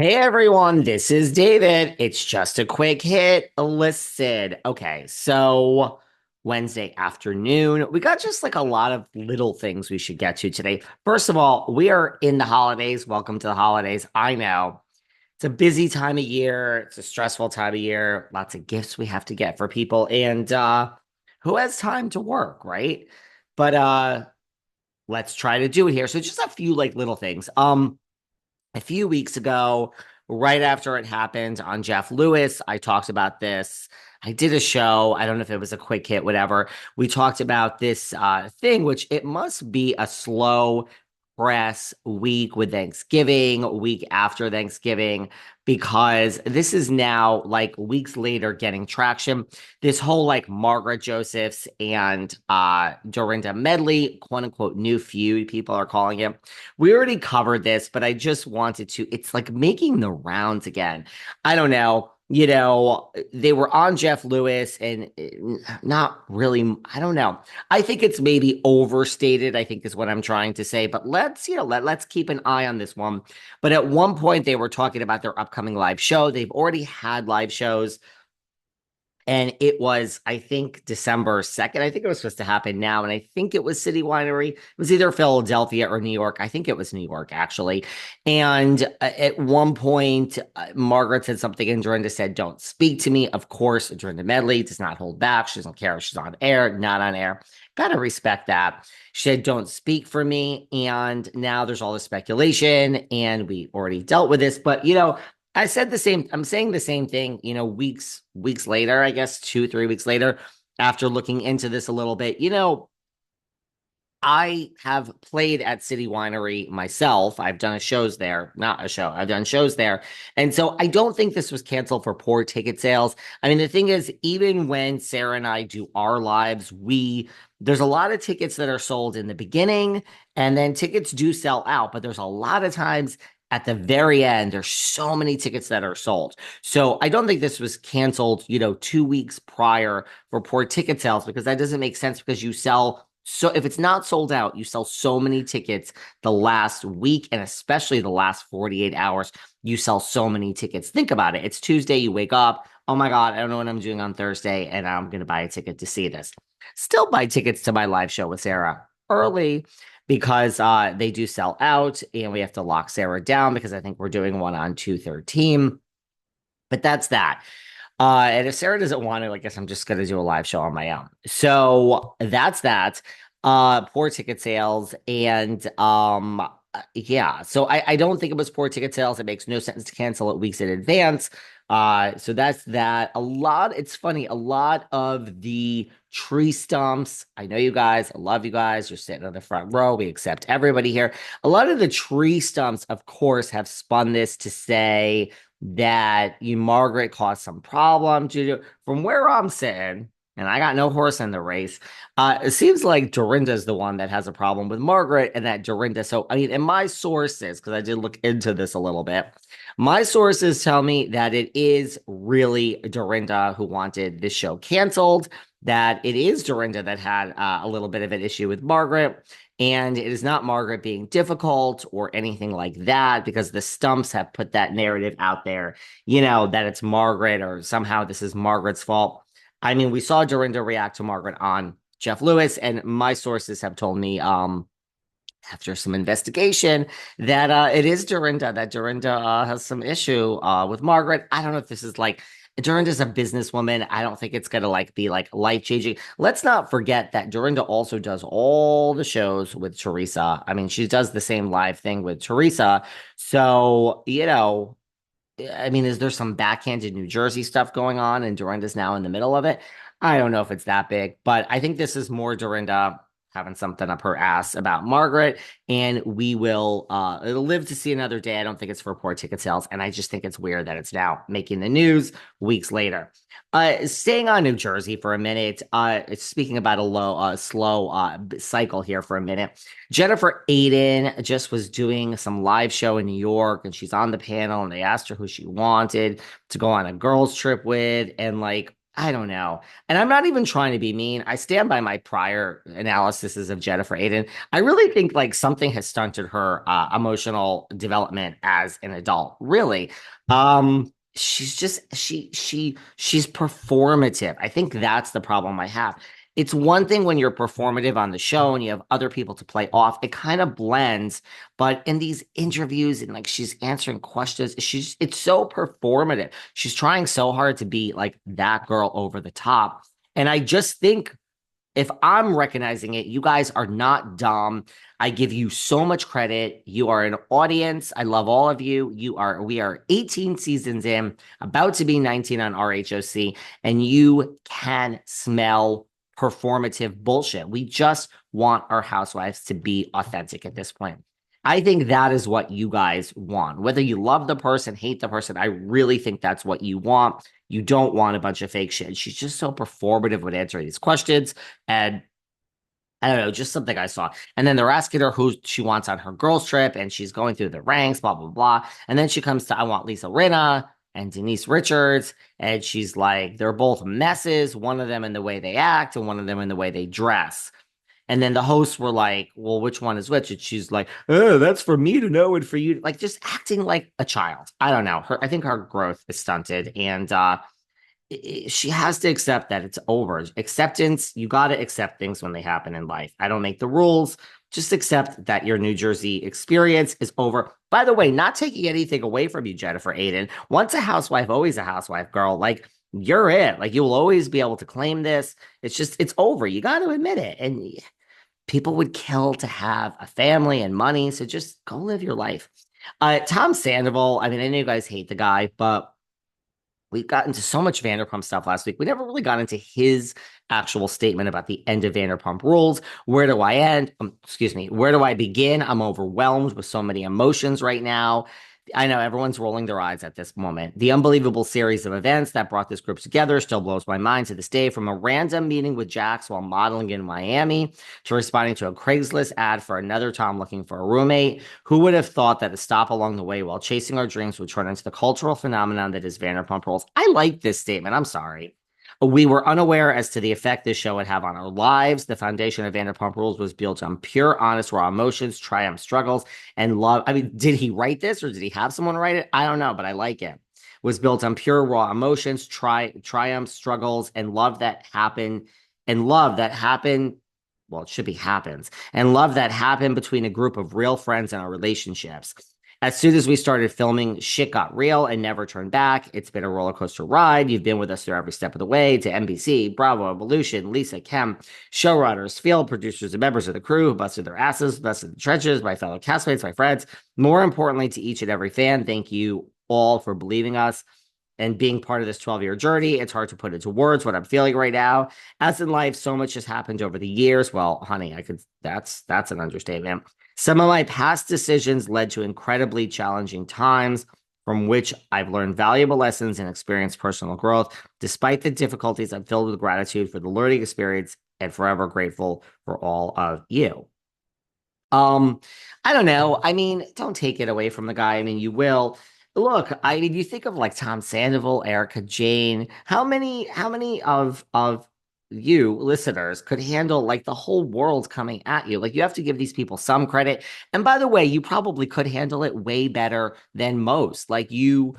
Hey everyone, this is David. It's just a quick hit. Listen, okay, so Wednesday afternoon, we got just like a lot of little things we should get to today. First of all, we are in the holidays. Welcome to the holidays. I know it's a busy time of year, it's a stressful time of year, lots of gifts we have to get for people, and who has time to work, right? But let's try to do it here. So just a few like little things. A few weeks ago, right after it happened on Jeff Lewis, I talked about this. I did a show. I don't know if it was a quick hit, whatever. We talked about this thing, which it must be a slow press week with Thanksgiving, week after Thanksgiving, because this is now like weeks later getting traction. This whole like Margaret Josephs and Dorinda Medley, quote unquote, new feud, people are calling it. We already covered this, but I just wanted to. It's like making the rounds again. I don't know. They were on Jeff Lewis and not really. I don't know. I think it's maybe overstated, I think is what I'm trying to say. But let's keep an eye on this one. But at one point, they were talking about their upcoming live show. They've already had live shows. And it was, I think, December 2nd. I think it was supposed to happen now. And I think it was City Winery. It was either Philadelphia or New York. I think it was New York, actually. And at one point, Margaret said something, and Dorinda said, "Don't speak to me." Of course, Dorinda Medley does not hold back. She doesn't care if she's on air, not on air. Gotta respect that. She said, "Don't speak for me." And now there's all this speculation, and we already dealt with this. But, I said the same, I'm saying the same thing, weeks later, I guess 2, 3 weeks later, after looking into this a little bit. I have played at City Winery myself. I've done shows there, not a show. I've done shows there. And so I don't think this was canceled for poor ticket sales. I mean, the thing is, even when Sarah and I do our lives, there's a lot of tickets that are sold in the beginning, and then tickets do sell out, but there's a lot of times at the very end, there's so many tickets that are sold. So I don't think this was canceled, 2 weeks prior for poor ticket sales, because that doesn't make sense, because you sell so if it's not sold out, you sell so many tickets the last week, and especially the last 48 hours, you sell so many tickets. Think about it. It's Tuesday, you wake up, oh my God, I don't know what I'm doing on Thursday, and I'm going to buy a ticket to see this. Still buy tickets to my live show with Sarah early, because they do sell out, and we have to lock Sarah down, because I think we're doing one on 2/13. But that's that. And if Sarah doesn't want to, I guess I'm just going to do a live show on my own. So that's that. Poor ticket sales. And yeah, so I don't think it was poor ticket sales. It makes no sense to cancel it weeks in advance. So that's that. It's funny, a lot of the tree stumps. I know you guys, I love you guys. You're sitting on the front row. We accept everybody here. A lot of the tree stumps, of course, have spun this to say that Margaret caused some problem from where I'm sitting, and I got no horse in the race. It seems like Dorinda's the one that has a problem with Margaret, and that Dorinda. So, I mean, and my sources, because I did look into this a little bit, my sources tell me that it is really Dorinda who wanted this show canceled, that it is Dorinda that had a little bit of an issue with Margaret. And it is not Margaret being difficult or anything like that, because the stumps have put that narrative out there, that it's Margaret, or somehow this is Margaret's fault. I mean, we saw Dorinda react to Margaret on Jeff Lewis, and my sources have told me, after some investigation, that it is Dorinda, that Dorinda has some issue with Margaret. I don't know if this is like, Dorinda's a businesswoman. I don't think it's gonna like be like life changing. Let's not forget that Dorinda also does all the shows with Teresa. I mean, she does the same live thing with Teresa. So, I mean, is there some backhanded New Jersey stuff going on, and Dorinda's now in the middle of it? I don't know if it's that big, but I think this is more Dorinda having something up her ass about Margaret, and it'll live to see another day. I don't think it's for poor ticket sales, and I just think it's weird that it's now making the news weeks later. Staying on New Jersey for a minute, speaking about slow cycle here for a minute. Jennifer Aydin just was doing some live show in New York, and she's on the panel, and they asked her who she wanted to go on a girls trip with, and like, I don't know. And I'm not even trying to be mean. I stand by my prior analyses of Jennifer Aydin. I really think like something has stunted her emotional development as an adult. Really. She's just she's performative. I think that's the problem I have. It's one thing when you're performative on the show and you have other people to play off. It kind of blends, but in these interviews and like she's answering questions, it's so performative. She's trying so hard to be like that girl over the top. And I just think if I'm recognizing it, you guys are not dumb. I give you so much credit. You are an audience. I love all of you. We are 18 seasons in, about to be 19 on RHOC, and you can smell performative bullshit. We just want our housewives to be authentic at this point. I think that is what you guys want. Whether you love the person, hate the person, I really think that's what you want. You don't want a bunch of fake shit. She's just so performative with answering these questions. And I don't know, just something I saw. And then they're asking her who she wants on her girls' trip, and she's going through the ranks, blah, blah, blah. And then she comes to, I want Lisa Rinna and Denise Richards. And she's like, they're both messes, one of them in the way they act and one of them in the way they dress. And then the hosts were like, well, which one is which? And she's like, oh, that's for me to know and for you. Like just acting like a child. I don't know. I think her growth is stunted. And she has to accept that it's over. Acceptance, you got to accept things when they happen in life. I don't make the rules. Just accept that your New Jersey experience is over. By the way, not taking anything away from you, Jennifer Aydin. Once a housewife, always a housewife, girl. Like, you're it. Like, you will always be able to claim this. It's just, it's over. You got to admit it. And people would kill to have a family and money. So just go live your life. Tom Sandoval, I mean, I know you guys hate the guy, but we got into so much Vanderpump stuff last week. We never really got into his actual statement about the end of Vanderpump Rules. Where do I end? Excuse me. Where do I begin? I'm overwhelmed with so many emotions right now. I know everyone's rolling their eyes at this moment. The unbelievable series of events that brought this group together still blows my mind to this day, from a random meeting with Jax while modeling in Miami to responding to a Craigslist ad for another Tom looking for a roommate. Who would have thought that a stop along the way while chasing our dreams would turn into the cultural phenomenon that is Vanderpump Rules? I like this statement. I'm sorry. We were unaware as to the effect this show would have on our lives. The foundation of Vanderpump Rules was built on pure, honest, raw emotions, triumph, struggles, and love. I mean, did he write this or did he have someone write it? I don't know, but I like it. Was built on pure, raw emotions, triumph, struggles, and love that happened. And love that happened. Well, it should be happens. And love that happened between a group of real friends and our relationships. As soon as we started filming, shit got real and never turned back. It's been a roller coaster ride. You've been with us through every step of the way, to NBC, Bravo, Evolution, Lisa, Kim, showrunners, field producers, and members of the crew who busted their asses, busted the trenches, my fellow castmates, my friends. More importantly, to each and every fan, thank you all for believing us and being part of this 12-year journey. It's hard to put into words what I'm feeling right now. As in life, so much has happened over the years. Well, honey, that's an understatement. Some of my past decisions led to incredibly challenging times from which I've learned valuable lessons and experienced personal growth. Despite the difficulties, I'm filled with gratitude for the learning experience and forever grateful for all of you. I don't know. I mean, don't take it away from the guy. I mean, you will. Look, I mean, you think of like Tom Sandoval, Erica Jane. How many of you listeners could handle like the whole world coming at you? Like, you have to give these people some credit. And by the way, you probably could handle it way better than most. Like, you